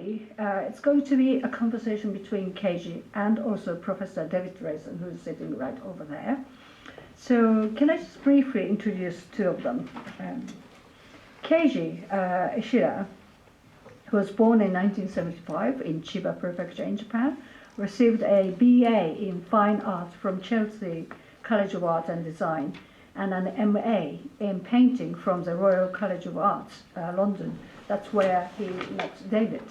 today, it's going to be a conversation between Keiji and also Professor David Rayson, who is sitting right over there. So can I just briefly introduce two of them? Keiji Ishida, who was born in 1975 in Chiba Prefecture in Japan, received a BA in Fine Art from Chelsea College of Art and Design and an MA in Painting from the Royal College of Art, London. That's where he met David.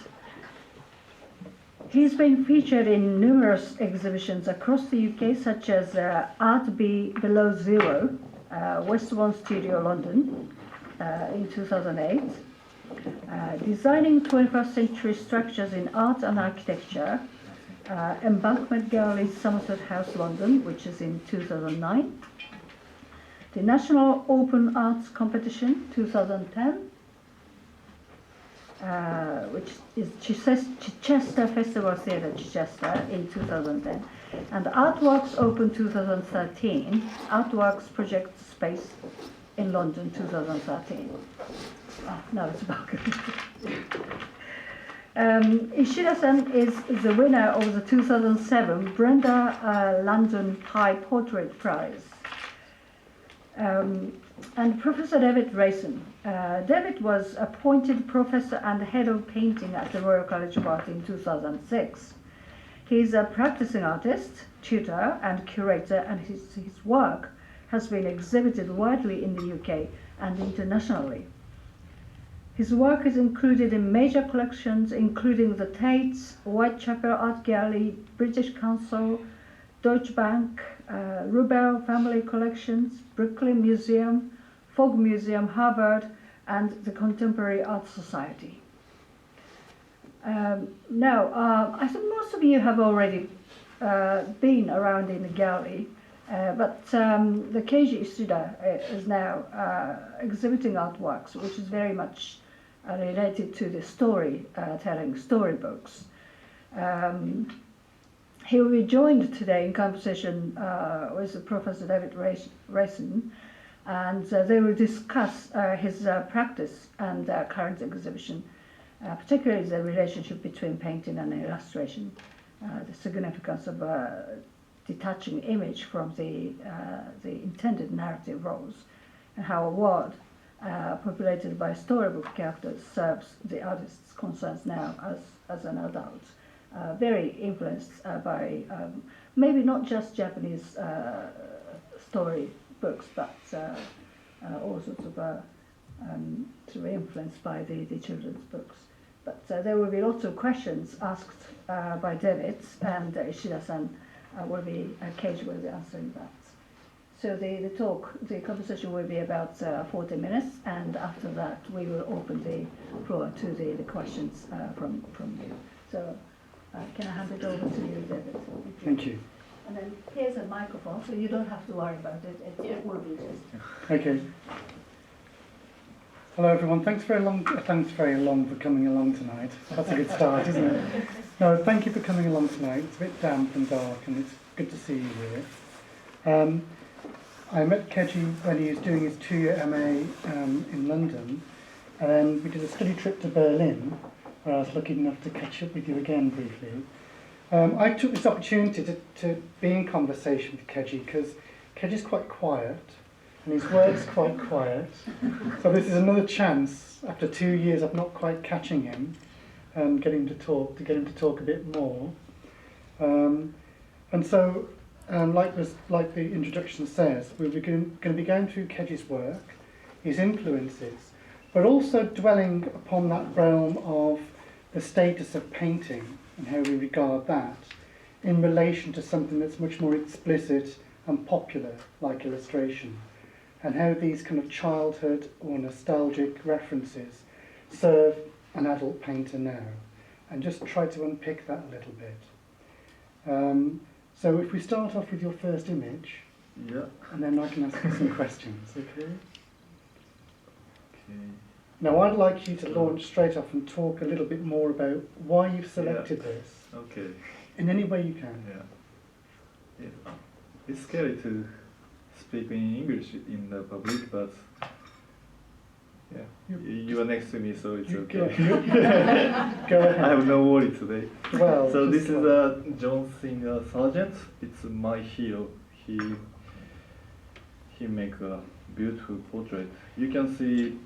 He's been featured in numerous exhibitions across the UK, such as Art Below Zero, Westbourne Studio, London, in 2008. Designing 21st Century Structures in Art and Architecture, Embankment Gallery, Somerset House, London, which is in 2009. The National Open Arts Competition, 2010, which is Chichester Festival Theatre, Chichester, in 2010. And Artworks Open 2013, Artworks Project Space in London, 2013. Now it's back. Ishida-san is the winner of the 2007 Brenda Landon High Portrait Prize. And Professor David Rayson. David was appointed professor and head of painting at the Royal College of Art in 2006. He's a practicing artist, tutor, and curator, and his work has been exhibited widely in the UK and internationally. His work is included in major collections, including the Tate's, Whitechapel Art Gallery, British Council, Deutsche Bank, Rubel Family Collections, Brooklyn Museum, Fogg Museum, Harvard, and the Contemporary Art Society. Now, I think most of you have already been around in the gallery, but the Keiji Ishida is now exhibiting artworks, which is very much related to the storytelling, storybooks. He will be joined today in conversation with Professor David Rayson, and they will discuss his practice and current exhibition, particularly the relationship between painting and illustration, the significance of detaching image from the intended narrative roles, and how a world populated by storybook characters serves the artist's concerns now as an adult. Very influenced by maybe not just Japanese story books, but all sorts of sort of influenced by the children's books. But there will be lots of questions asked by David, and Ishida-san will be Keiji will be answering that. So the conversation will be about 40 minutes, and after that we will open the floor to the questions from you. So can I hand it over to you, David? Thank you. And then here's a microphone, so you don't have to worry about it. It will be just. Okay. Hello everyone. Thanks very long for coming along tonight. That's a good start, isn't it? No, thank you for coming along tonight. It's a bit damp and dark, and it's good to see you here. I met Keiji when he was doing his 2-year MA in London, and then we did a study trip to Berlin, where I was lucky enough to catch up with you again briefly. I took this opportunity to be in conversation with Keiji because Keiji's quite quiet, and his work's quite quiet. So this is another chance, after 2 years of not quite catching him, and get him to talk a bit more. And so, like the introduction says, we're going to be going through Keiji's work, his influences, but also dwelling upon that realm of the status of painting and how we regard that in relation to something that's much more explicit and popular, like illustration, and how these kind of childhood or nostalgic references serve an adult painter now, and just try to unpick that a little bit. So if we start off with your first image, yeah, and then I can ask you some questions, okay? Okay. Now I'd like you to launch straight off and talk a little bit more about why you've selected this. Okay. In any way you can. Yeah. It's scary to speak in English in the public, but Yeah. You are next to me, so it's okay. Go ahead. I have no worry today. Well, So this just is like- John Singer Sargent. It's my hero. He make a beautiful portrait. You can see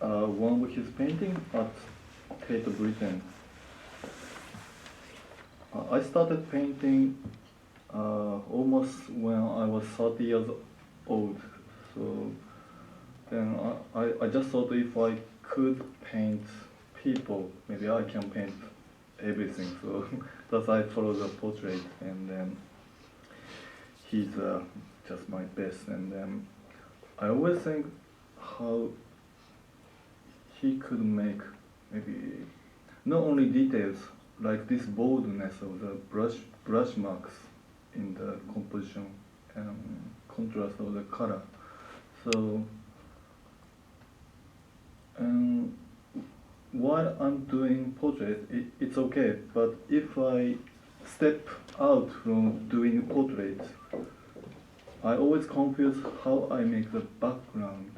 one of his painting at Tate Britain. I started painting almost when I was 30 years old. So then I just thought if I could paint people, maybe I can paint everything. So that's why I follow the portrait, and then he's just my best. And then I always think how he could make maybe not only details like this boldness of the brush marks in the composition and contrast of the color. So while I'm doing portrait, it's okay. But if I step out from doing portrait, I always confuse how I make the background.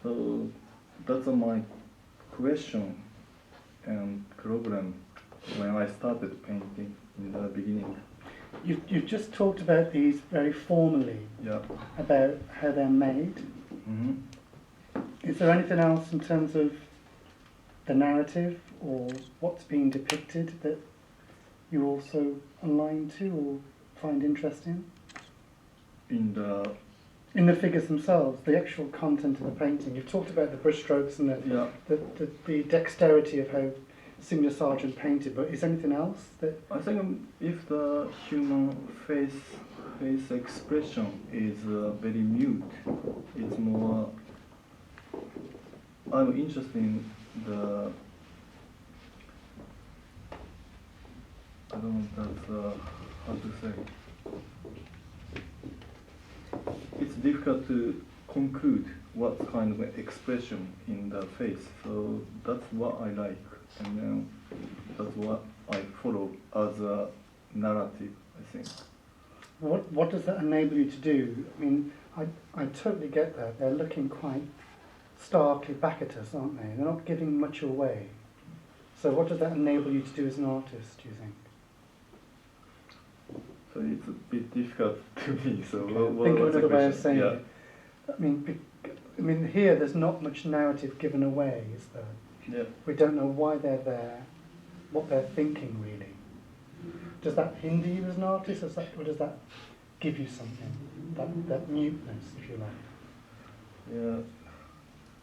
So that's my question and problem when I started painting in the beginning. You've just talked about these very formally, Yeah. about how they're made. Mm-hmm. Is there anything else in terms of the narrative or what's being depicted that you also align to or find interesting? In the figures themselves, the actual content of the painting. You've talked about the brushstrokes and the dexterity of how Singer Sargent painted, but is there anything else that... I think if the human face expression is very mute, it's more... I'm interested in the... I don't know if that's how to say. It's difficult to conclude what kind of expression in the face, so that's what I like, and then that's what I follow as a narrative, I think. What does that enable you to do? I mean, I totally get that. They're looking quite starkly back at us, aren't they? They're not giving much away. So what does that enable you to do as an artist, do you think? So it's a bit difficult to me, so Okay. Think of what's the another way of question? saying Yeah. it. I mean, here there's not much narrative given away, is there? Yeah. We don't know why they're there, what they're thinking really. Does that hinder you as an artist, or does that give you something? That muteness, if you like. Yeah.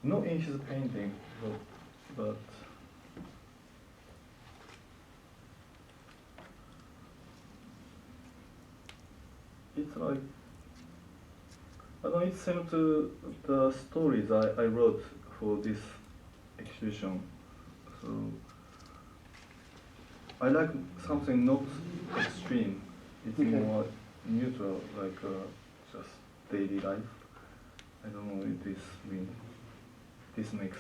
Not in his painting, but it's like, I don't know, it's similar to the stories I wrote for this exhibition. So I like something not extreme. It's Okay. more neutral, like just daily life. I don't know if this makes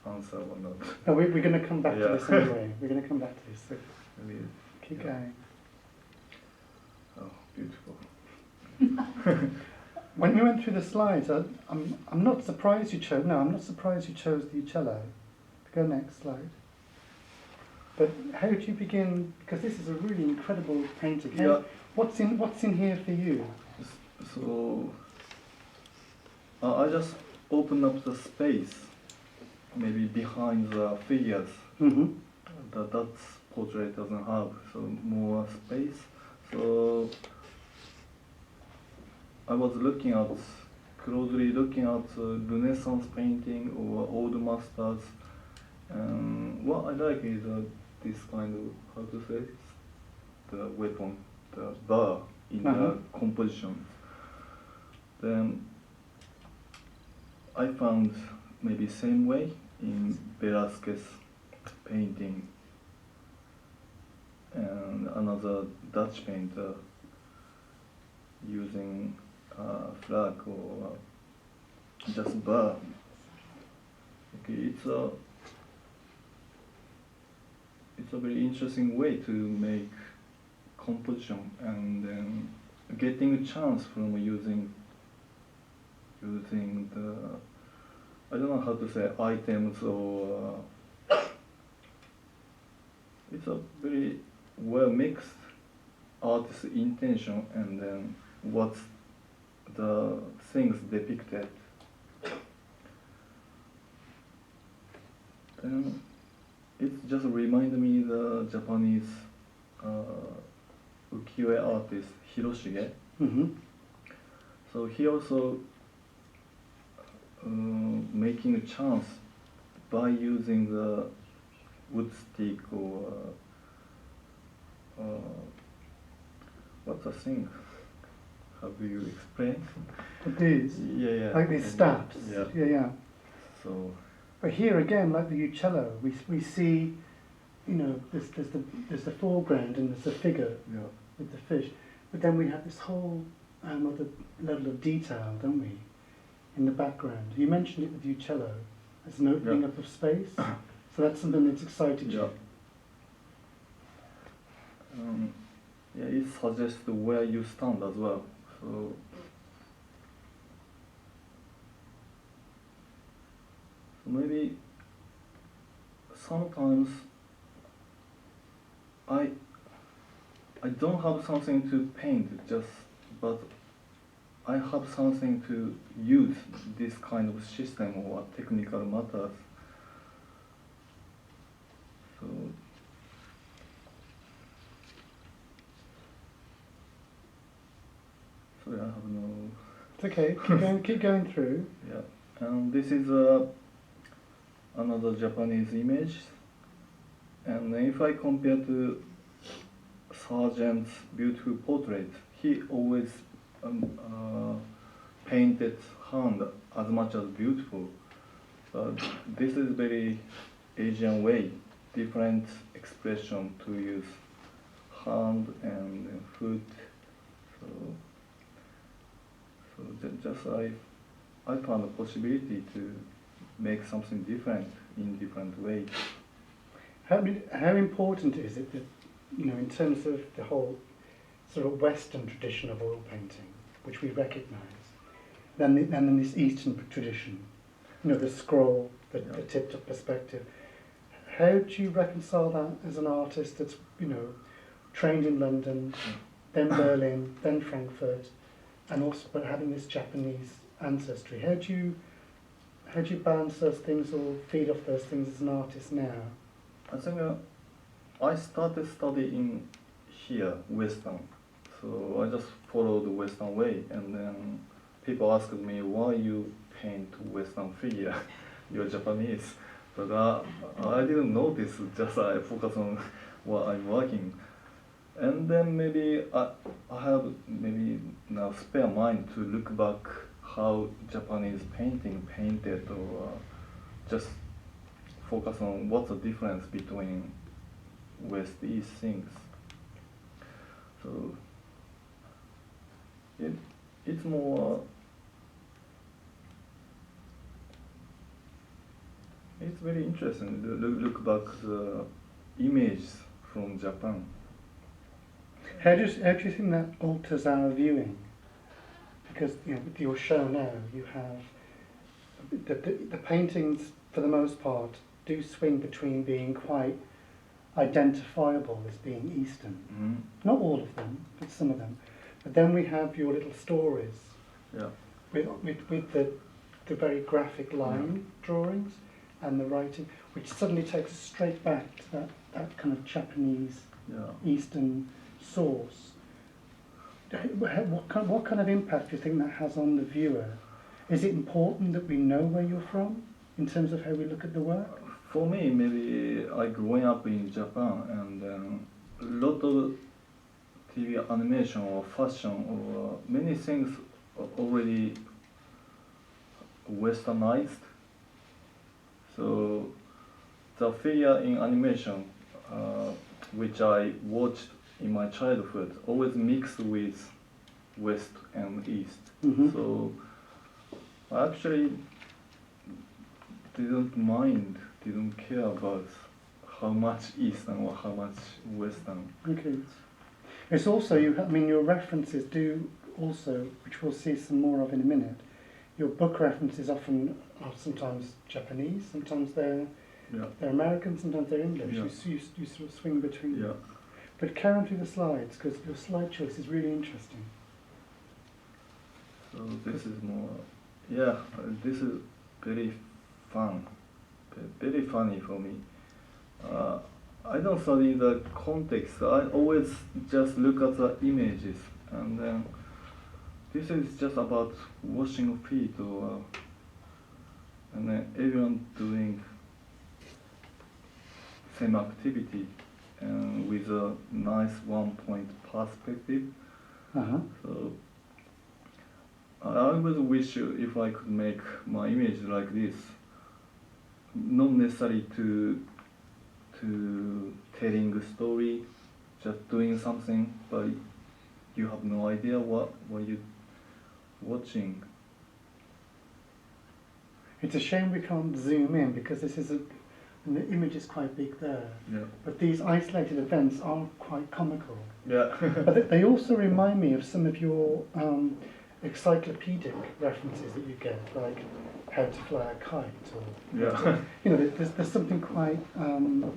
answer or not. No, we're going to come back Yeah. to this anyway. We're going to come back to this. So Maybe, keep yeah. going. Oh, beautiful. When you went through the slides, I'm not surprised you chose. No, I'm not surprised you chose the cello. Go next slide. But how did you begin? Because this is a really incredible painting. Yeah. What's in here for you? So I just open up the space, maybe behind the figures. Mm-hmm. That portrait doesn't have, so more space. So I was closely looking at Renaissance painting or old masters. And what I like is this kind of, how to say it, the weapon, the bar in the composition. Then I found maybe same way in Velázquez painting and another Dutch painter using a flag or just bar. Okay, it's a very interesting way to make composition and then getting a chance from using the I don't know how to say, items or it's a very well mixed artist's intention and then what's the things depicted. And it just reminded me the Japanese ukiyo-e artist Hiroshige. Mm-hmm. So he also making a chance by using the wood stick or what's the thing? How do you explain? These, Yeah. like these staffs. Yeah. Yeah. So But here again, like the uccello, we see, you know, there's the foreground and there's the figure yeah. with the fish, but then we have this whole other level of detail, don't we, in the background. You mentioned it with uccello as an opening Yeah. up of space, so that's something that's excited Yeah. you. Yeah, it suggests where you stand as well. So maybe sometimes I don't have something to paint but I have something to use this kind of system or technical matters. So sorry, I have no. It's okay. Keep going through. Yeah, and this is another Japanese image, and if I compare to Sargent's beautiful portrait, he always painted hand as much as beautiful. But this is very Asian way, different expression to use hand and foot. So I found a possibility to make something different in different ways. How important is it that, you know, in terms of the whole sort of Western tradition of oil painting, which we recognise, then in this Eastern tradition, you know, the scroll, the tipped-up perspective. How do you reconcile that as an artist that's, you know, trained in London, then Berlin, then Frankfurt, and also but having this Japanese ancestry? How do you balance those things or feed off those things as an artist now? I think I started studying here, Western. So I just followed the Western way, and then people asked me, why you paint Western figure? You're Japanese. But I didn't know this, just I focus on what I'm working. And then maybe I have maybe now spare mind to look back how Japanese painting painted, or just focus on what's the difference between West East things. So it's more. It's very interesting to look back the images from Japan. How do you think that alters our viewing? Because, you know, with your show now, you have the paintings, for the most part, do swing between being quite identifiable as being Eastern. Mm-hmm. Not all of them, but some of them. But then we have your little stories. Yeah. With the very graphic line drawings and the writing, which suddenly takes us straight back to that kind of Japanese Eastern source. What kind of impact do you think that has on the viewer? Is it important that we know where you're from in terms of how we look at the work? For me, maybe I grew up in Japan, and a lot of TV animation or fashion or many things are already westernized. So the figure in animation, which I watched in my childhood, always mixed with West and East. Mm-hmm. So I actually didn't care about how much Eastern or how much Western. Okay. It's also, your references do also, which we'll see some more of in a minute, your book references often are sometimes Japanese, sometimes they're Yeah. American, sometimes they're English. Yeah. You sort of swing between Yeah. them. But carry on through the slides, because your slide choice is really interesting. So this is more, yeah, this is very fun, very funny for me. I don't study the context. I always just look at the images, and then this is just about washing feet, or and then everyone doing same activity, and with a nice one-point perspective. Uh-huh. So I would wish if I could make my image like this, not necessarily to telling a story, just doing something, but you have no idea what you watching. It's a shame we can't zoom in, because this is and the image is quite big there. Yeah. But these isolated events are quite comical. Yeah. But they also remind me of some of your encyclopedic references that you get, like how to fly a kite, or Yeah. you know, there's something quite. Oh,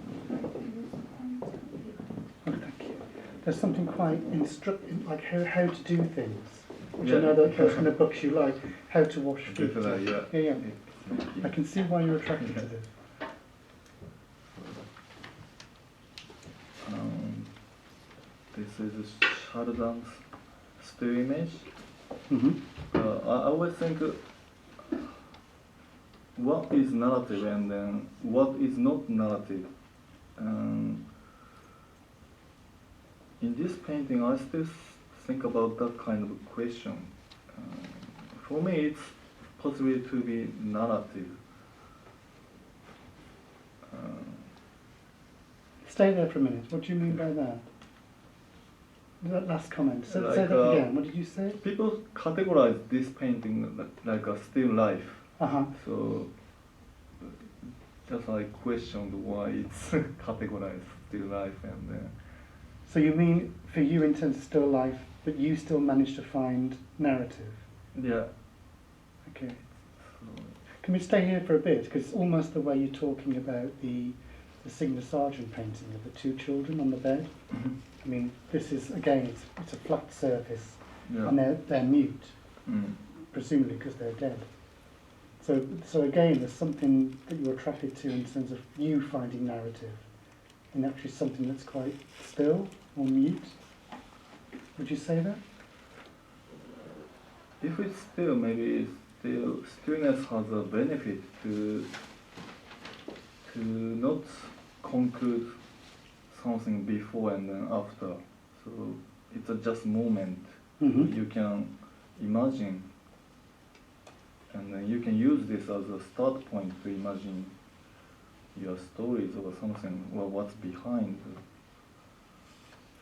thank you. There's something quite like how to do things, which I know that those kind of books you like, how to wash feet. Definitely, yeah. Yeah, I can see why you're attracted to this. This is Sheridan's still image. Mm-hmm. I always think what is narrative and then what is not narrative. In this painting, I still think about that kind of question. For me, it's possible to be narrative. Stay there for a minute. What do you mean by that? That last comment. Say Like, that again. What did you say? People categorize this painting like a still life. Uh-huh. So just I questioned why it's categorized still life, and So you mean for you in terms of still life, but you still manage to find narrative? yeah. Okay. So, Can we stay here for a bit? Because it's almost the way you're talking about the Singer Sargent painting of the two children on the bed. I mean, this is, again, it's a flat surface, yeah. and they're mute, Mm. presumably because they're dead. So again, there's something that you're attracted to in terms of you finding narrative, and actually something that's quite still or mute. Would you say that? If it's still, maybe stillness has a benefit to not conclude something before and then after. So it's just moment. Mm-hmm. You can imagine, and then you can use this as a start point to imagine your stories or something, or what's behind.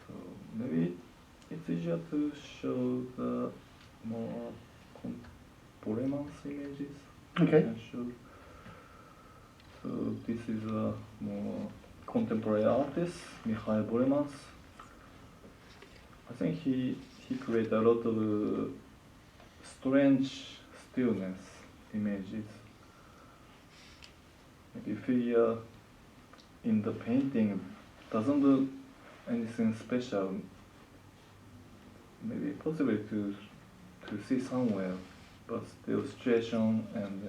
So maybe it's easier to show the more contemporaneous images. Okay. And show. So this is a more contemporary artist, Mikhail Boremans. I think he created a lot of strange stillness images. Maybe figure in the painting doesn't do anything special. Maybe possible to see somewhere, but still situation and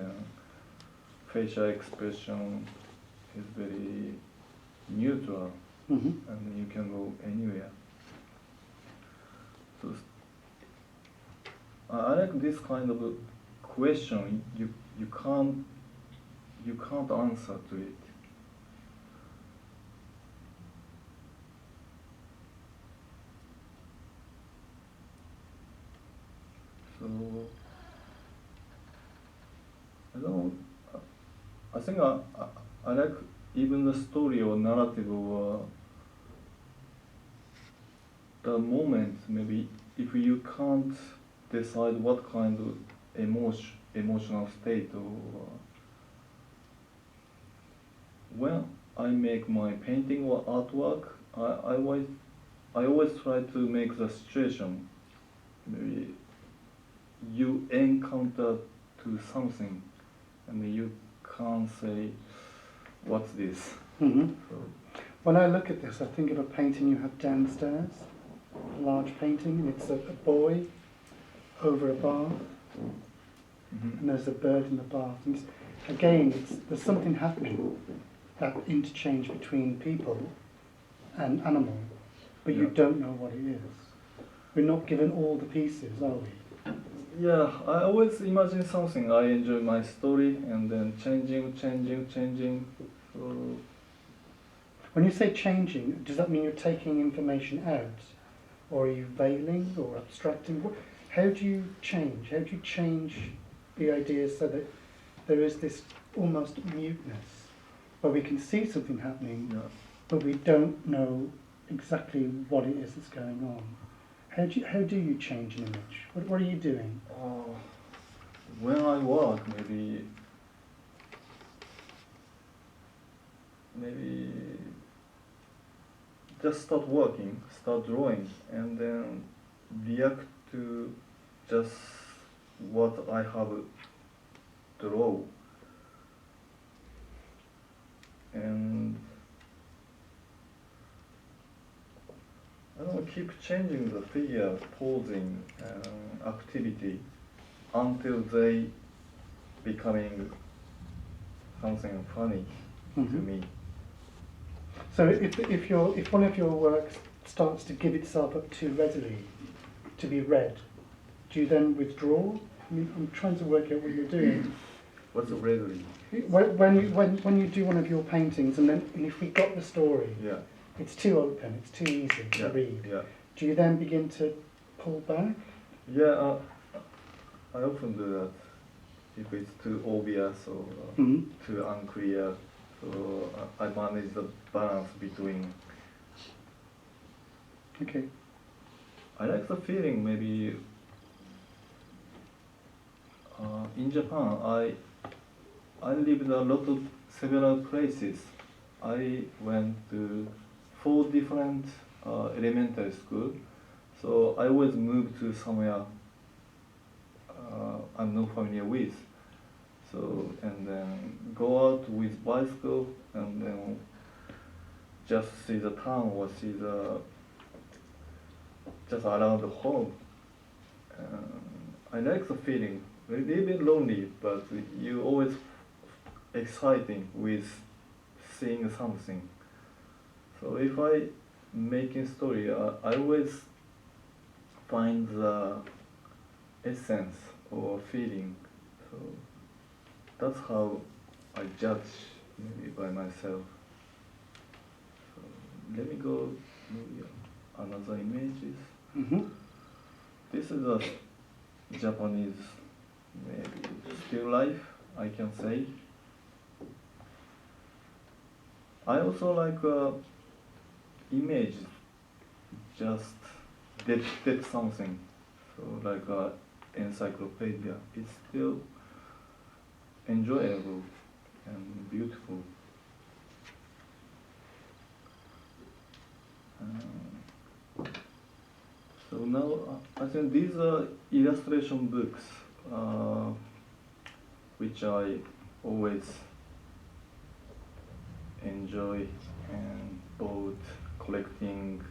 facial expression is very neutral, Mm-hmm. and you can go anywhere. So I like this kind of a question. You can't answer to it. So I don't. I think I like even the story or narrative or the moment. Maybe if you can't decide what kind of emotional state, or when I make my painting or artwork, I always try to make the situation. Maybe you encounter to something, and you can't say, what's this? Hmm. So, When I look at this, I think of a painting you have downstairs, a large painting, and it's a boy over a bath, and there's a bird in the bath. And again, there's something happening, that interchange between people and animal, but you don't know what it is. We're not given all the pieces, are we? yeah, I always imagine something. I enjoy my story and then changing. So, When you say changing, does that mean you're taking information out? Or are you veiling or abstracting? How do you change? How do you change the ideas so that there is this almost muteness, where we can see something happening, yeah. but we don't know exactly what it is that's going on? How do you change an image? What are you doing? When I work, maybe just start working, start drawing, and then react to just what I have draw. And I don't know, keep changing the figure, posing, activity until they becoming something funny to me. So if one of your works starts to give itself up too readily to be read, do you then withdraw? I mean, I'm trying to work out what you're doing. What's the readily? When you do one of your paintings, and if we got the story, Yeah. it's too open, it's too easy to read. Yeah. Do you then begin to pull back? Yeah, I often do that. If it's too obvious or too unclear, so I manage the balance between. Okay. I like the feeling. Maybe in Japan, I lived a lot of several places. I went to 4 different elementary schools, so I always moved to somewhere I'm not familiar with. So, and then go out with bicycle and then just see the town or see the just around the home. I like the feeling. A little bit lonely, but you always exciting with seeing something. So if I making story, I always find the essence or feeling. So that's how I judge maybe by myself. So let me go maybe another images. This is a Japanese maybe still life, I can say. I also like image, just did something. So like a encyclopedia. It's still enjoyable and beautiful. So now I think these are illustration books, which I always enjoy and bought, collecting.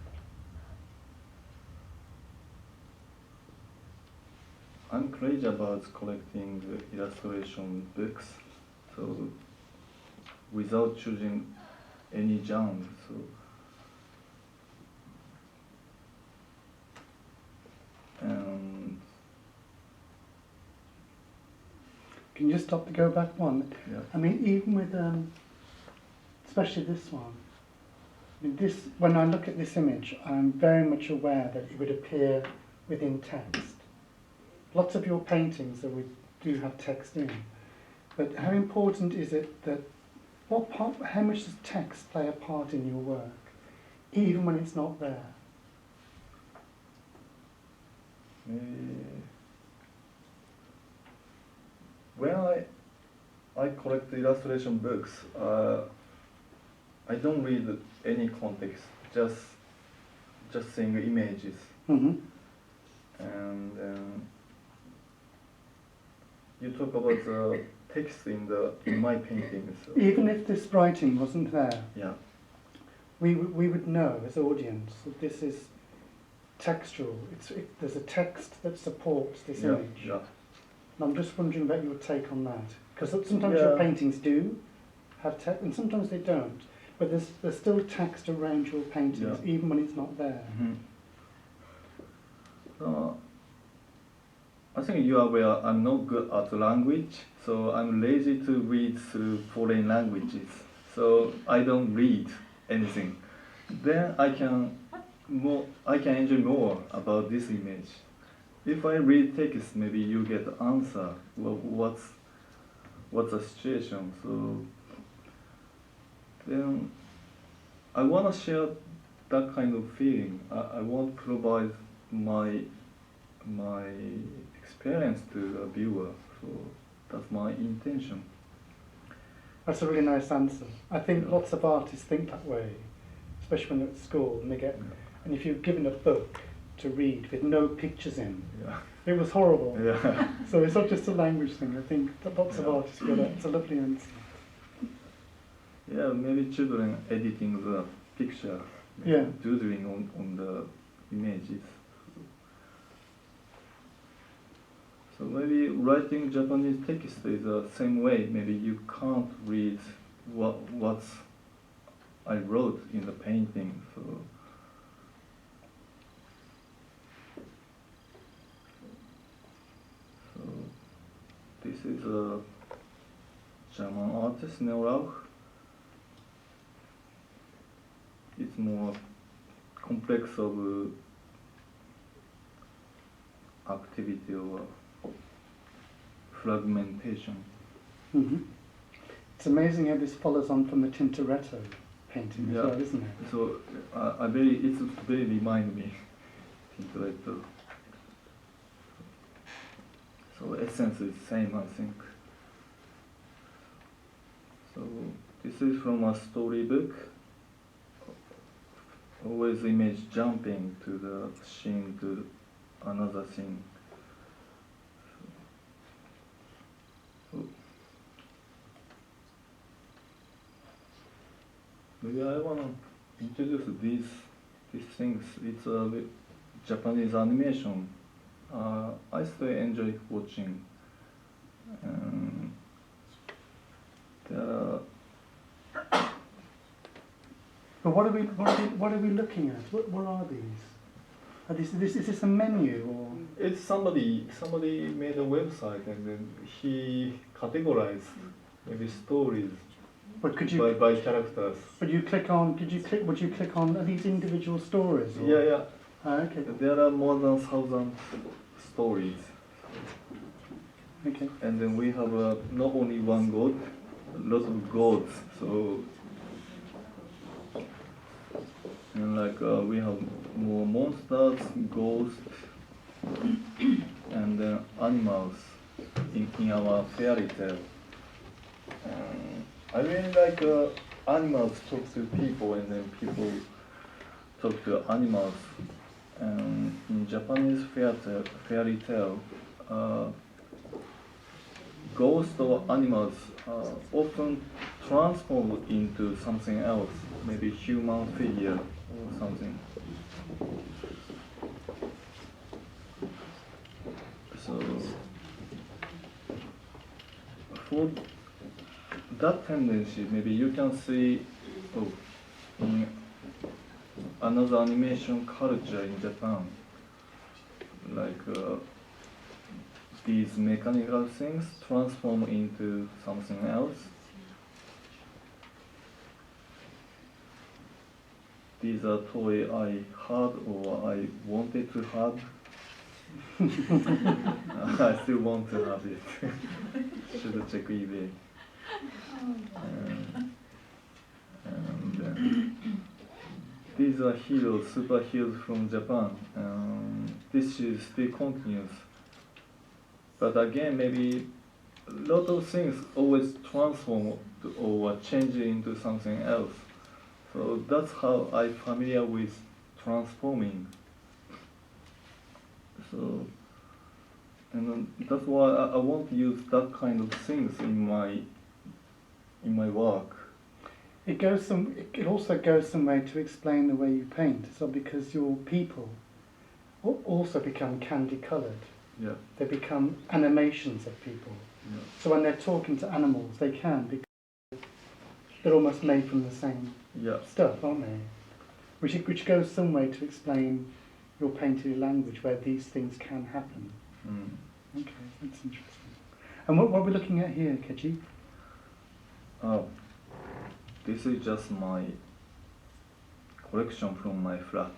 I'm crazy about collecting illustration books, so without choosing any genre. So and Can you just stop to go back one? yeah. I mean, even with, especially this one, I mean, this, when I look at this image, I'm very much aware that it would appear within text. Lots of your paintings that we do have text in, but how important is it that, how much does text play a part in your work, even when it's not there? When I collect illustration books, I don't read any context, just seeing images. And you talk about the text in my paintings. So, Even if this writing wasn't there, yeah. we would know as audience that this is textual. There's a text that supports this Yeah, image. yeah. And I'm just wondering about your take on that, because sometimes your paintings do have text, and sometimes they don't. But there's still text around your paintings, even when it's not there. I think you are aware I'm not good at language, so I'm lazy to read through foreign languages. So I don't read anything. Then I can enjoy more about this image. If I read text, maybe you get the answer. Well, what's the situation? So then I want to share that kind of feeling. I want to provide my experience to a viewer. So that's my intention. That's a really nice answer. I think lots of artists think that way, especially when they're at school and and if you're given a book to read with no pictures in, it was horrible. Yeah. So it's not just a language thing. I think that lots of artists get it. It's a lovely answer. Yeah, maybe children editing the picture, doodling on the images. So maybe writing Japanese text is the same way. Maybe you can't read what I wrote in the painting. So this is a German artist, Neo Rauch. It's more complex of activity or fragmentation. It's amazing how this follows on from the Tintoretto painting as well, isn't it? So it's very remind me Tintoretto. So essence is same, I think. So this is from a storybook. Always image jumping to the scene to another scene. Maybe I want to introduce these things. It's a Japanese animation. I still enjoy watching. But what are we looking at? What are these? Is this a menu or? It's somebody made a website and then he categorized maybe stories But could you by characters. But you click on? Would you click on? Are these individual stories? Or? Yeah. Okay. There are more than 1,000 stories. Okay. And then we have not only one god, lots of gods. So, and like we have more monsters, ghosts, and animals in our fairy tale. I really like animals talk to people and then people talk to animals. In Japanese fairy tale, ghosts or animals often transform into something else, maybe human figure or something. So for that tendency, maybe you can see in another animation culture in Japan, like these mechanical things transform into something else. These are toys I had or I wanted to have. I still want to have it. Should check eBay. These are heroes, superheroes from Japan. This is still continues. But again, maybe a lot of things always transform or change into something else. So that's how I'm familiar with transforming. So And that's why I want to use that kind of things in my work. It also goes some way to explain the way you paint. So because your people also become candy coloured. Yeah. They become animations of people. Yeah. So when they're talking to animals, they can, because they're almost made from the same Yeah. stuff, aren't they? Which goes some way to explain your painted language, where these things can happen. Mm. Okay, that's interesting. And what are we looking at here, Keiji? This is just my collection from my flat.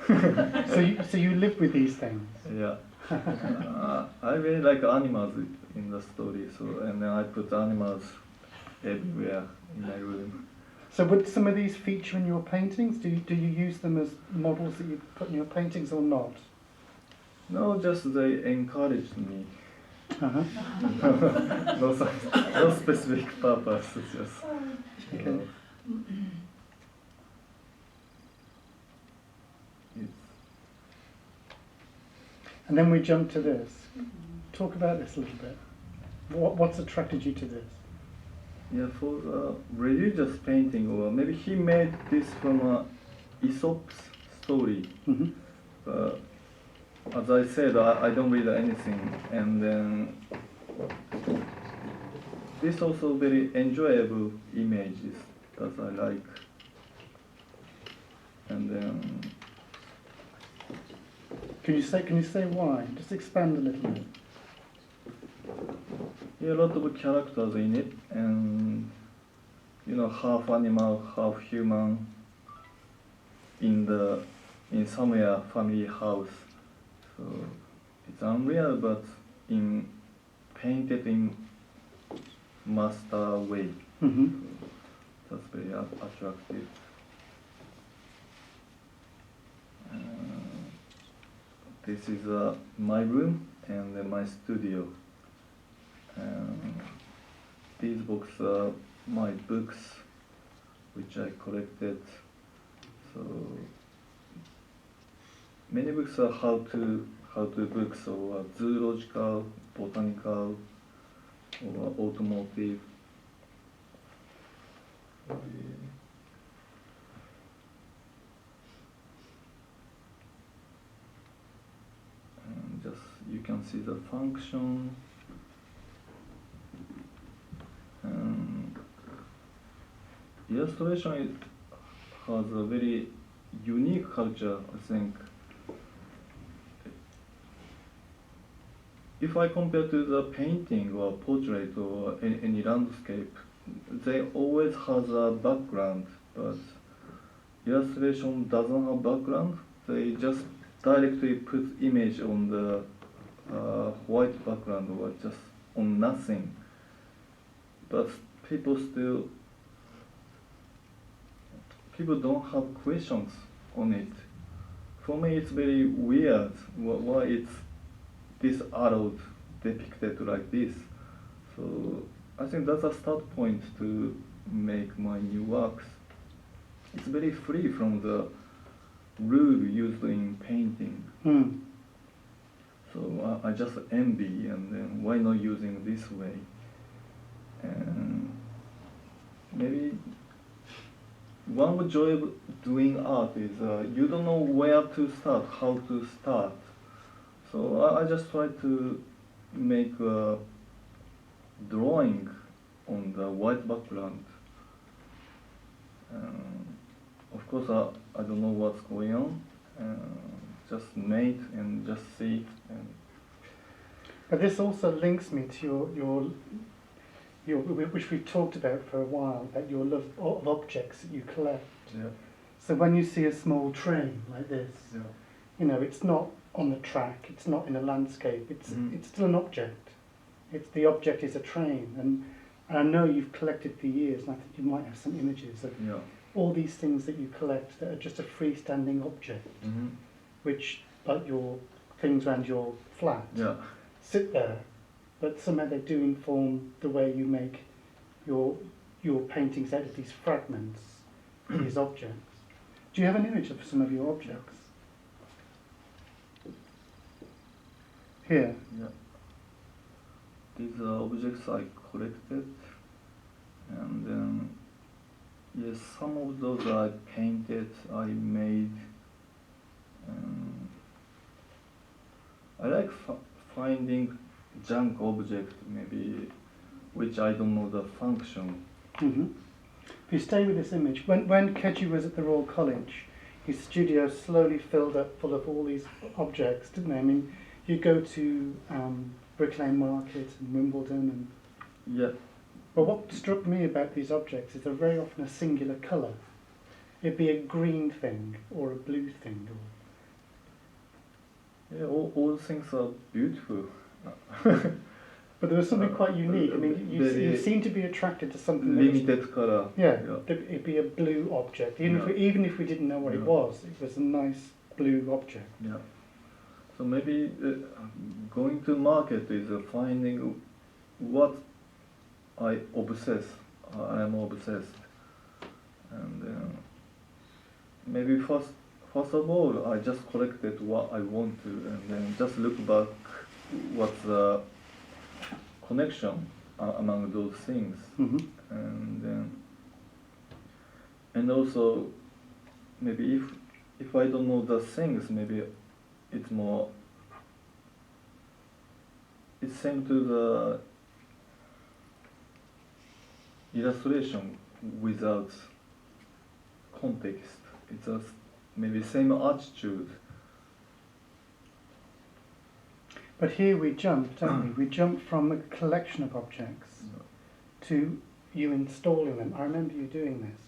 So you live with these things? Yeah. I really like animals in the story, and then I put animals everywhere in my room. So would some of these feature in your paintings? Do you use them as models that you put in your paintings or not? No, just they encouraged me. Uh-huh. No specific purpose, just. Okay. And then we jump to this. Talk about this a little bit. What's attracted you to this? Yeah, for religious painting, or maybe he made this from a Aesop's story. Mm-hmm. As I said, I don't read anything, and then this also very enjoyable images that I like, and then. Can you say why? Just expand a little bit. Yeah, a lot of characters in it, and half animal, half human. In somewhere family house, so it's unreal, but painted in master way. Mm-hmm. So that's very attractive. This is my room and my studio. These books are my books, which I collected. So many books are how-to books, or zoological, botanical, or automotive. And just you can see the function. Illustration has a very unique culture, I think. If I compare to the painting or portrait or any landscape, they always has a background, but illustration doesn't have background. They just directly put image on the white background or just on nothing. But people don't have questions on it. For me, it's very weird why it's this adult depicted like this. So I think that's a start point to make my new works. It's very free from the rule used in painting. Mm. So I just envy, and then why not using this way? And maybe one joy of doing art is you don't know where to start, how to start. So I just try to make a drawing on the white background. Of course, I don't know what's going on. Just made and just see. But this also links me to your which we've talked about for a while, about your love of objects that you collect. Yeah. So when you see a small train like this, Yeah. It's not on the track, it's not in a landscape, it's still an object. The object is a train, and I know you've collected for years, and I think you might have some images of all these things that you collect that are just a freestanding object, which, like your things around your flat, sit there, but somehow they do inform the way you make your paintings out of these fragments, these objects. Do you have an image of some of your objects? Here. Yeah. These are objects I collected, and then yes, some of those I painted, I made. I like finding junk object, maybe which I don't know the function. Mm-hmm. If you stay with this image, when Keiji was at the Royal College, his studio slowly filled up full of all these objects, didn't they? I mean, you go to Brick Lane Market and Wimbledon, and Yeah. well, what struck me about these objects is they're very often a singular colour. It'd be a green thing or a blue thing. Yeah, all things are beautiful. But there was something quite unique. I mean, you seem to be attracted to something that was, Limited color. yeah, it'd be a blue object. Even if we didn't know what it was a nice blue object. Yeah. So maybe going to market is finding what I am obsessed, and maybe first of all I just collected what I want to, and then just look back what's the connection among those things, Mm-hmm. and also maybe if I don't know the things, maybe it's same to the illustration without context. It's maybe same attitude. But here we jumped, don't we? We jumped from a collection of objects to you installing them. I remember you doing this,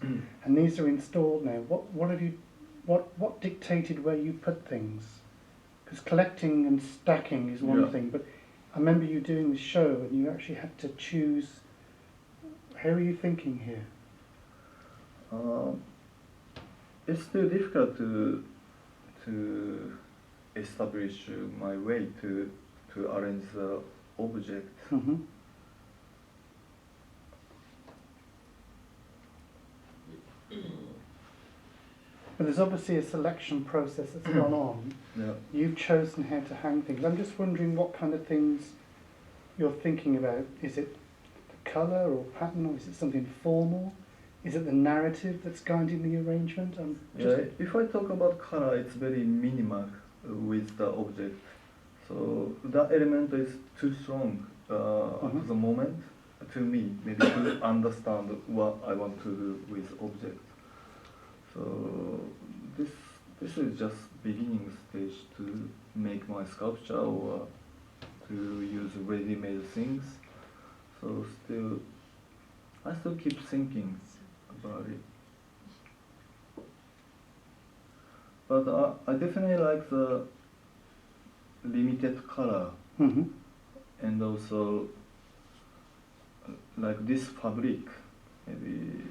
and these are installed now. What dictated where you put things? Because collecting and stacking is one thing, but I remember you doing the show, and you actually had to choose. How are you thinking here? It's still difficult to establish my way to arrange the object. Mm-hmm. But there's obviously a selection process that's gone on. Yeah. You've chosen how to hang things. I'm just wondering what kind of things you're thinking about. Is it the colour or pattern, or is it something formal? Is it the narrative that's guiding the arrangement? If I talk about color, it's very minimal with the object. So that element is too strong at the moment to me, maybe to understand what I want to do with object. So this is just beginning stage to make my sculpture or to use ready-made things. So I still keep thinking about it. But I definitely like the limited color, Mm-hmm. and also like this fabric. Maybe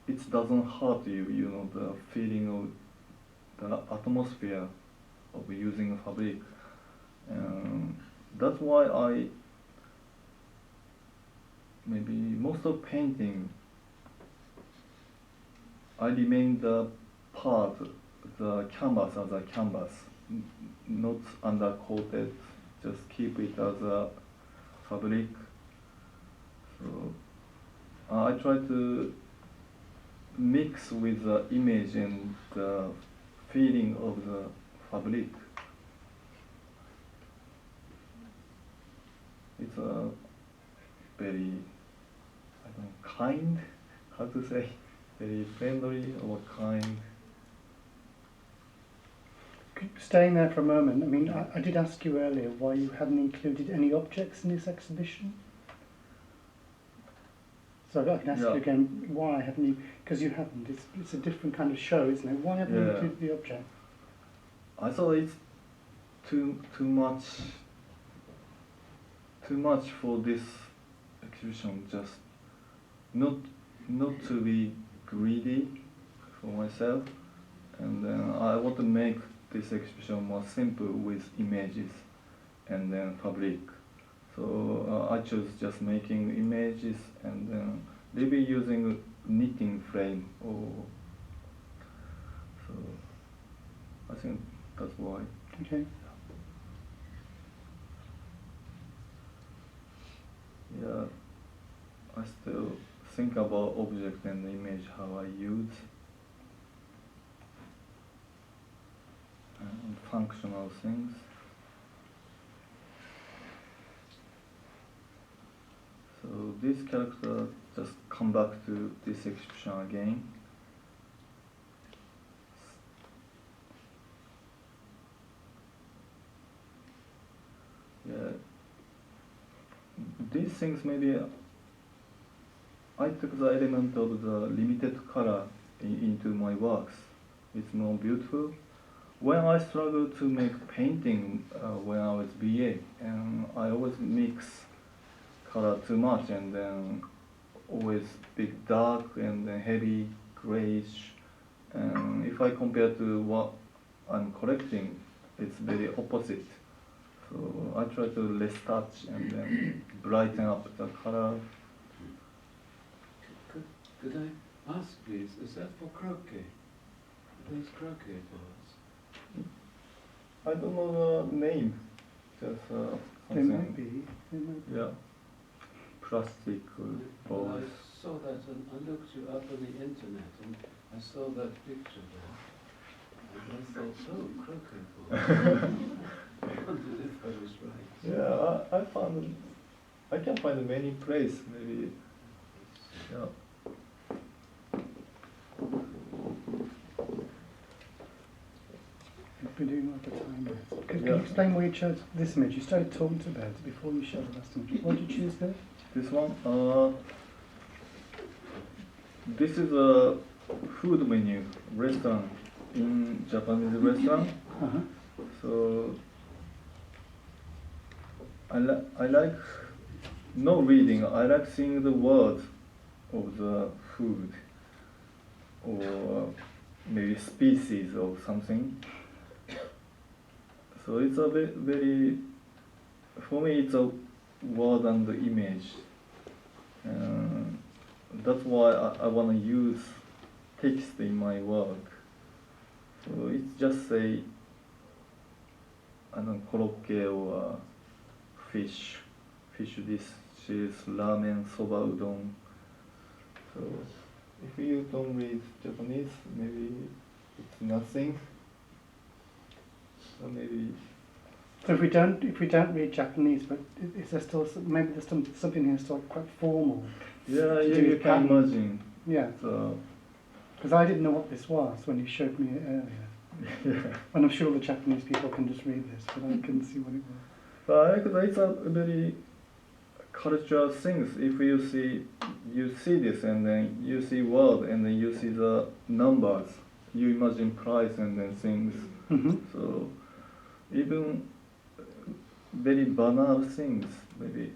it doesn't hurt you, the feeling of the atmosphere of using a fabric. That's why maybe most of painting, I remain the part, the canvas as a canvas, not undercoated, just keep it as a fabric. So I try to mix with the image and the feeling of the fabric. It's a very, kind, how to say, very friendly or kind. Staying there for a moment, I mean, I did ask you earlier why you hadn't included any objects in this exhibition. So I can ask you again, why haven't you? Because you haven't. It's a different kind of show, isn't it? Why haven't you included the object? I thought it's too much for this exhibition. Just not to be greedy for myself, and then I want to make this exhibition more simple with images and then fabric. So I chose just making images and then maybe using knitting frame. So I think that's why. Okay. I still think about object and image, how I use, and functional things. So this character just come back to this exhibition again. Yeah, these things maybe I took the element of the limited color into my works. It's more beautiful. When I struggled to make painting when I was BA, and I always mix color too much, and then always big dark and then heavy grayish. And if I compare to what I'm collecting, it's very opposite. So I try to less touch and then brighten up the color. Could I ask, please, is that for croquet? Are those croquet balls? I don't know the name. Just They might something. be. They might be. Yeah. Plastic Well, balls. I saw that and I looked you up on the internet and I saw that picture there. And I thought, oh, croquet balls. I wondered if I was right. Yeah, I found. I can find many places. Maybe. Yeah. We've been doing all the time. Can Yeah. you explain why you chose this image? You started talking about it before you showed the last image. Why did you choose this? This one. This is a food menu restaurant in Japanese restaurant. Uh-huh. So I like no reading. I like seeing the word of the food or maybe species or something. So it's a very for me it's a word and the image. That's why I want to use text in my work. So it's just say korokke or fish dishes, ramen, soba, udon. So if you don't read Japanese, maybe it's nothing. So maybe So if we don't read Japanese, but is there still maybe there's something here still quite formal? yeah, To do you with can patterns. imagine. Yeah, So because I didn't know what this was when you showed me it earlier. yeah. And I'm sure the Japanese people can just read this, but I couldn't see what it was. But I think it's a very cultural things. If you see this and then you see word and then you see the numbers, you imagine price and then things. Mm-hmm. So even very banal things, maybe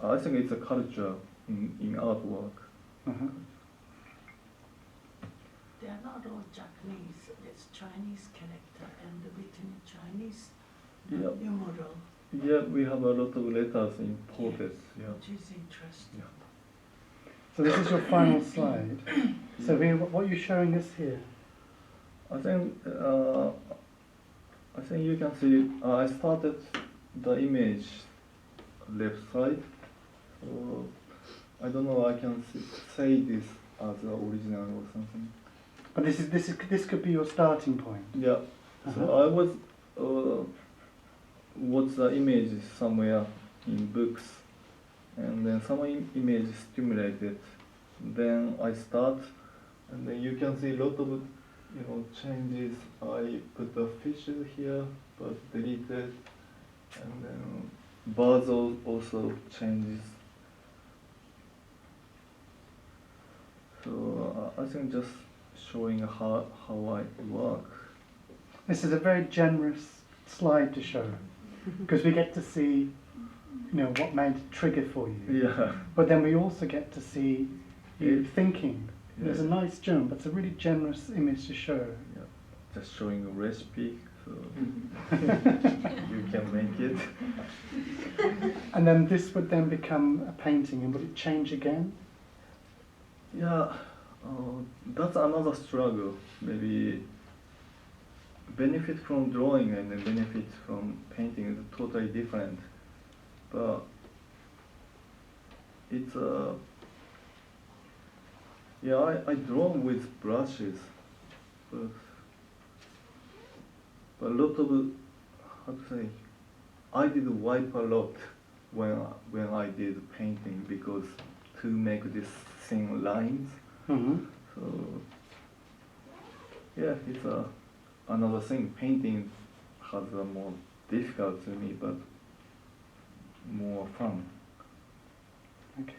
I think it's a culture in artwork. Uh-huh. They are not all Japanese, it's Chinese character and written in Chinese Yeah. numeral, Yeah, we have a lot of letters imported. Yeah. which is interesting. So this is your final slide. So here, what are you showing us here? I think you can see. I started the image left side. So I don't know. I can say this as the original or something. But this could be your starting point. Yeah. So Uh-huh. I was watch the images somewhere in books, and then some image stimulated. Then I start, and then you can see a lot of changes. I put the fishes here, but deleted, and then birds also changes. So I think just showing how I work. This is a very generous slide to show, because we get to see, what made a trigger for you. Yeah. But then we also get to see you thinking. There's a Yeah. nice jump. It's a really generous image to show. Yeah, just showing a recipe, so you can make it. And then this would then become a painting, and would it change again? Yeah, that's another struggle. Maybe benefit from drawing and then benefit from painting is totally different. But it's yeah, I draw with brushes, but a lot of, how to say, I did wipe a lot when I did painting, because to make this thin lines. Mm-hmm. So yeah, it's another thing. Painting has a more difficult to me, but more fun. Okay.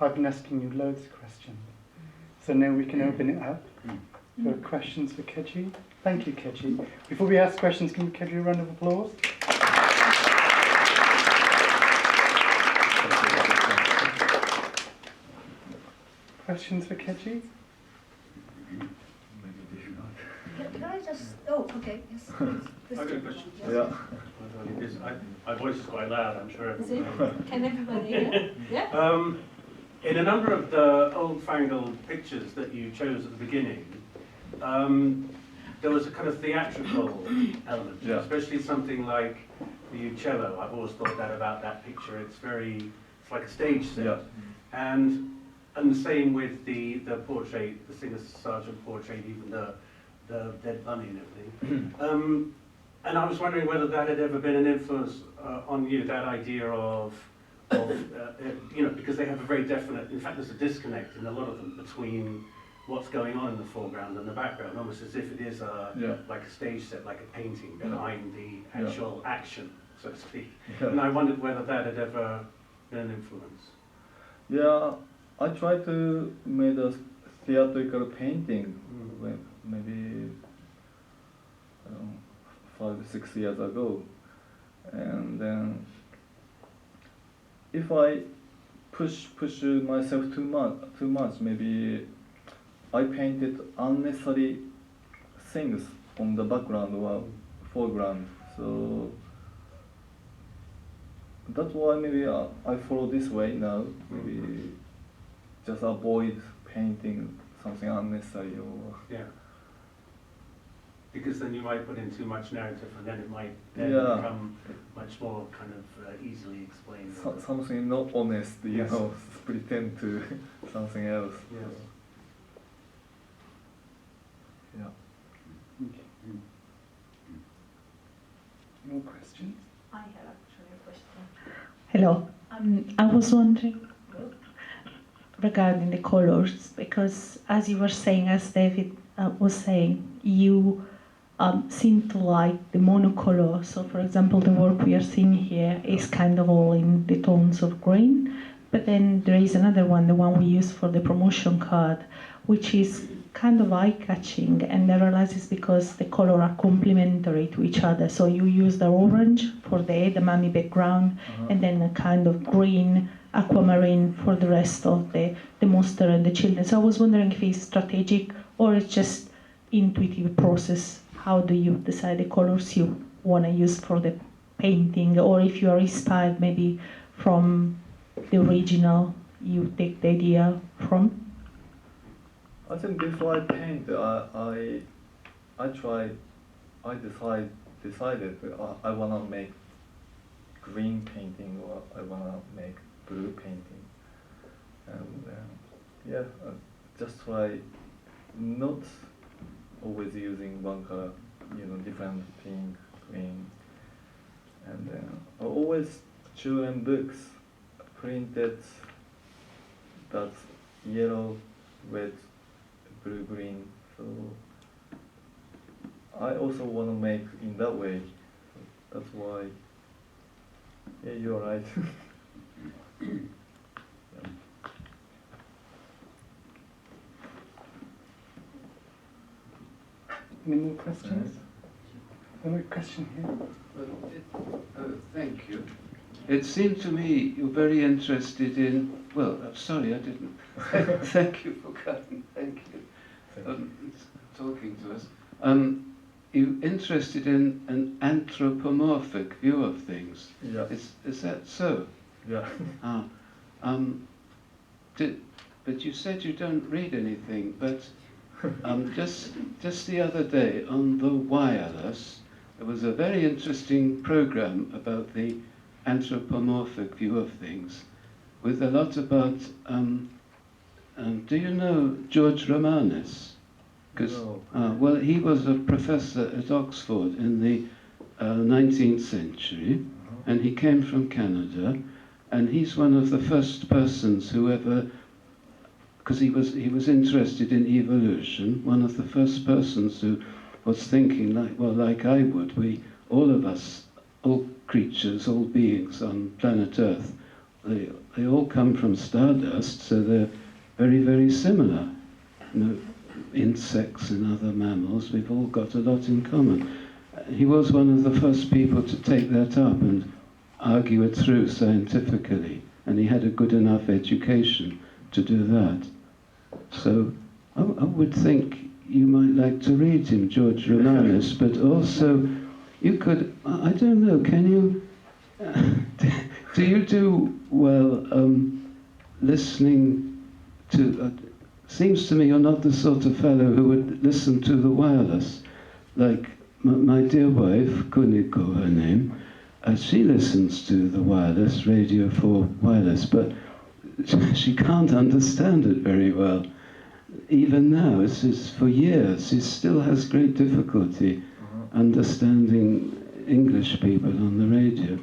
I've been asking you loads of questions, so now we can open it up for questions for Keiji. Thank you, Keiji. Before we ask questions, can you give Keiji a round of applause? Questions for Keiji? Maybe difficult. Can I just, oh, okay, yes, please. I've got a question. Yeah. My voice is quite loud, I'm sure. Is it? Can everybody hear? Yeah? In a number of the old-fangled pictures that you chose at the beginning, there was a kind of theatrical element, Yeah. especially something like the Uccello. I've always thought that about that picture. It's like a stage set. Yeah. And the same with the portrait, the singer sergeant portrait, even the dead bunny and everything. And I was wondering whether that had ever been an influence on you, that idea of you know, because they have a very definite, in fact there's a disconnect in a lot of them between what's going on in the foreground and the background, almost as if it is like a stage set, like a painting behind the actual action, so to speak. Yeah. And I wondered whether that had ever been an influence. Yeah, I tried to make a theatrical painting when maybe 5 or 6 years ago, and then if I push myself too much, maybe I painted unnecessary things on the background or foreground. So that's why maybe I follow this way now. Maybe just avoid painting something unnecessary or Yeah. Because then you might put in too much narrative, and then it might then become much more kind of easily explained. something not honest, you Yes. know, pretend to something else. Yes. Yeah. Okay. More questions? I have actually a question. Hello. I was wondering regarding the colors, because as you were saying, as David was saying, you seem to like the monocolor. So, for example, the work we are seeing here is kind of all in the tones of green. But then there is another one, the one we use for the promotion card, which is kind of eye-catching, and I realize it's because the colors are complementary to each other. So you use the orange for the edamame background, and then a kind of green aquamarine for the rest of the monster and the children. So I was wondering if it's strategic or it's just intuitive process. How do you decide the colors you want to use for the painting, or if you are inspired maybe from the original you take the idea from? I think before I paint, decided I wanna make green painting or I wanna make blue painting, and just try not always using one color, you know, different pink, green, and always children books printed that yellow, red, blue, green. So I also want to make in that way. That's why. Yeah, you're right. Any more questions? Another question here. Thank you. It seemed to me you're very interested in, well, sorry, I didn't. Thank you for coming. Thank you. Talking to us. You're interested in an anthropomorphic view of things. Yeah. Is that so? Yeah. But you said you don't read anything, but just the other day on the wireless, there was a very interesting program about the anthropomorphic view of things, with a lot about. Do you know George Romanes? Because No. well, he was a professor at Oxford in the 19th century, and he came from Canada, and he's one of the first persons who ever, because he was interested in evolution, one of the first persons who was thinking like I would. All of us, all creatures, all beings on planet Earth, they all come from stardust, so they're very, very similar. You know, insects and other mammals, we've all got a lot in common. He was one of the first people to take that up and argue it through scientifically, and he had a good enough education to do that. So I would think you might like to read him, George Romanes, but also you could, I don't know, can you, do you do well listening to, seems to me you're not the sort of fellow who would listen to the wireless. Like my dear wife, Kuniko, her name, she listens to the wireless, Radio 4 wireless, but she can't understand it very well. Even now, this is for years, she still has great difficulty understanding English people on the radio.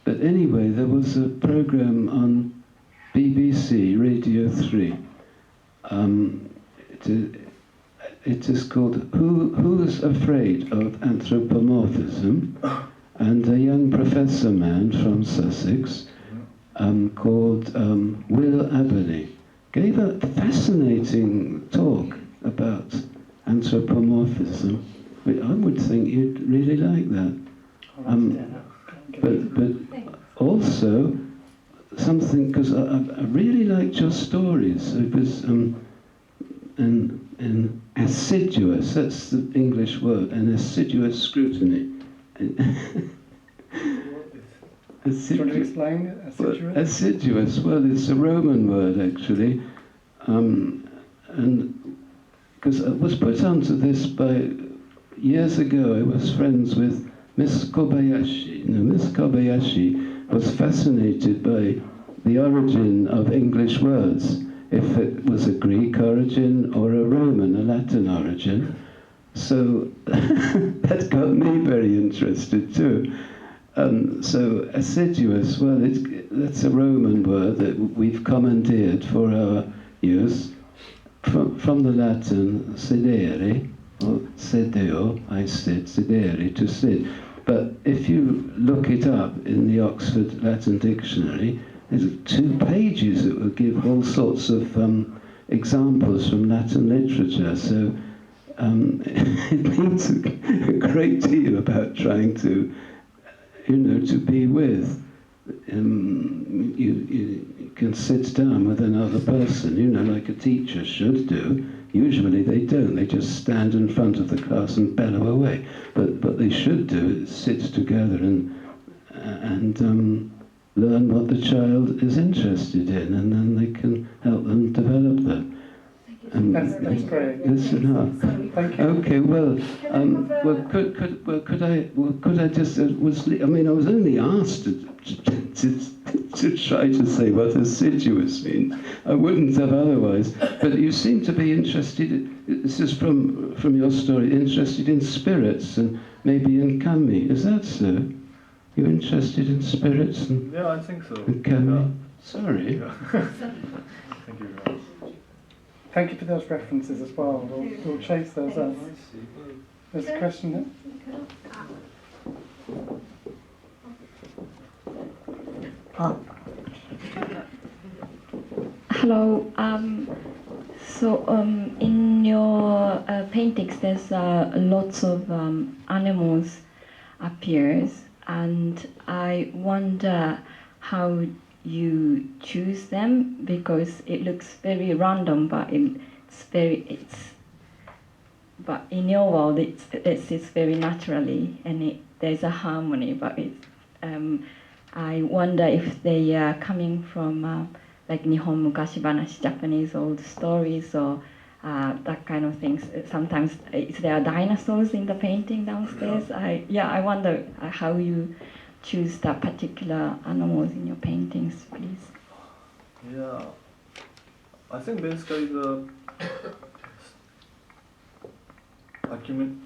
But anyway, there was a program on BBC Radio 3. It is called Who's Afraid of Anthropomorphism? And a young professor man from Sussex called Will Aberley gave a fascinating talk about anthropomorphism. I would think you'd really like that. But also something, because I really liked your stories. It was an assiduous, that's the English word, an assiduous scrutiny. Do you want to explain it? Assiduous? Assiduous, well, it's a Roman word actually, and because I was put onto this by, years ago I was friends with Miss Kobayashi. Now, Miss Kobayashi was fascinated by the origin of English words, if it was a Greek origin or a Roman, a Latin origin. So that got me very interested too. So assiduous, well, that's a Roman word that we've commandeered for our use from the Latin sedere, or sedeo, I sit, sedere, to sit. But if you look it up in the Oxford Latin Dictionary, there's 2 pages that will give all sorts of examples from Latin literature. So it means a great deal about trying to, to be with. You can sit down with another person, like a teacher should do. Usually they don't, they just stand in front of the class and bellow away. But what they should do is sit together and learn what the child is interested in, and then they can help them develop that. That's great. That's enough. Thank you. Okay, well, could I just I was only asked to try to say what assiduous means. I wouldn't have otherwise. But you seem to be interested. This is from your story. Interested in spirits and maybe in kami. Is that so? You're interested in spirits and Yeah, I think so. and kami. Yeah. Sorry. Yeah. Thank you very much. Thank you for those references as well. We'll chase those up. There's a question there. Hello. In your paintings, there's lots of animals appears, and I wonder how you choose them, because it looks very random, but but in your world it's very naturally, and there's a harmony, but I wonder if they are coming from like Nihon Mukashi Banashi, Japanese old stories, or that kind of things. Sometimes is there dinosaurs in the painting downstairs? I wonder how you choose the particular animals in your paintings, please? Yeah, I think basically the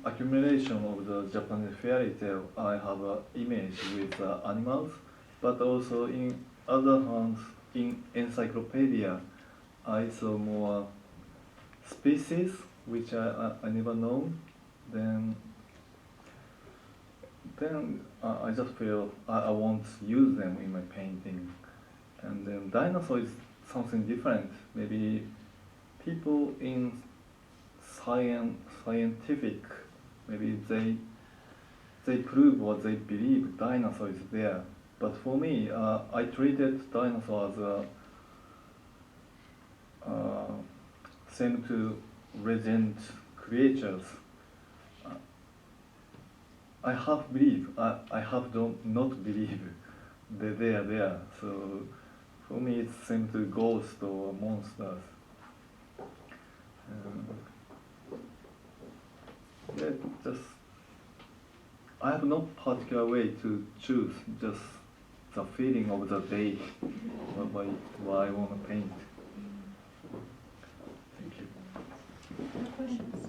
accumulation of the Japanese fairy tale, I have an image with animals, but also in other hands, in encyclopedia, I saw more species which I never known. Then I just feel I want to use them in my painting. And then dinosaur is something different. Maybe people in scientific, maybe they prove or they believe dinosaur is there. But for me, I treated dinosaur as same to legend creatures. I half believe, I half don't not believe that they are there. So for me, it's same to ghosts or monsters. Yeah, just I have no particular way to choose. Just the feeling of the day, why I want to paint. Thank you. Any questions?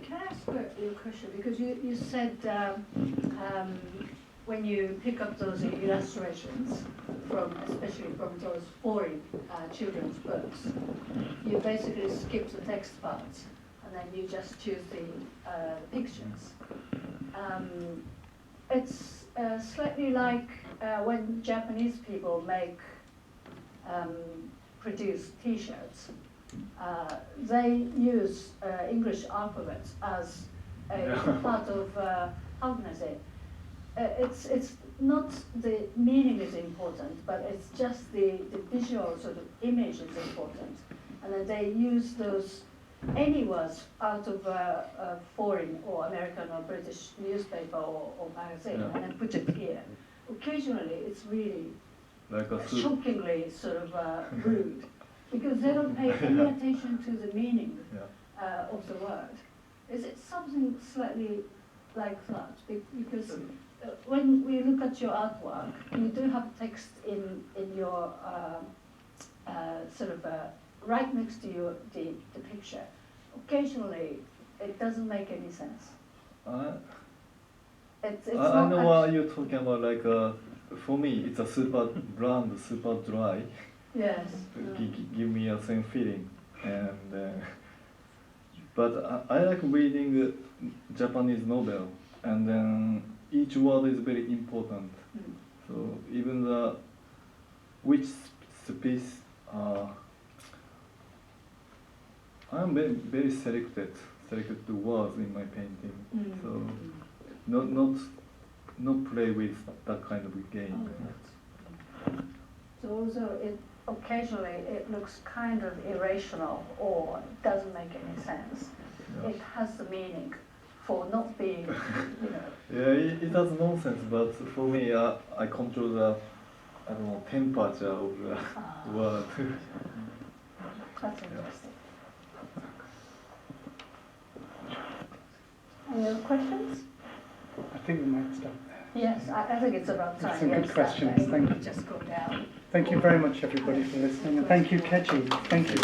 Can I ask you a question? Because you said when you pick up those illustrations, especially from those foreign children's books, you basically skip the text parts and then you just choose the pictures. It's slightly like when Japanese people produce T-shirts. They use English alphabets as a part of, how can I say, it's not the meaning is important, but it's just the visual sort of image is important. And then they use those any words out of a foreign or American or British newspaper or magazine, and then put it here. Occasionally, it's really Like a shockingly sort of rude, because they don't pay any attention to the meaning of the word. Is it something slightly like that? Because when we look at your artwork, you do have text in your sort of right next to the picture. Occasionally, it doesn't make any sense. It's I know what you're talking about. Like for me, it's a super bland, super dry. Yes. Give me a same feeling, and but I like reading Japanese novel, and then each word is very important. So even the which species I'm very selected the words in my painting. So not play with that kind of game. So also occasionally it looks kind of irrational or it doesn't make any sense. Yeah. It has the meaning for not being, Yeah, it has nonsense, but for me, I control the, I don't know, temperature of the word. That's interesting. Any other questions? I think we might stop there. Yes, I think it's about time. Some good questions, thank you. Just go down. Thank you very much, everybody, for listening, and thank you, Keiji. Thank you.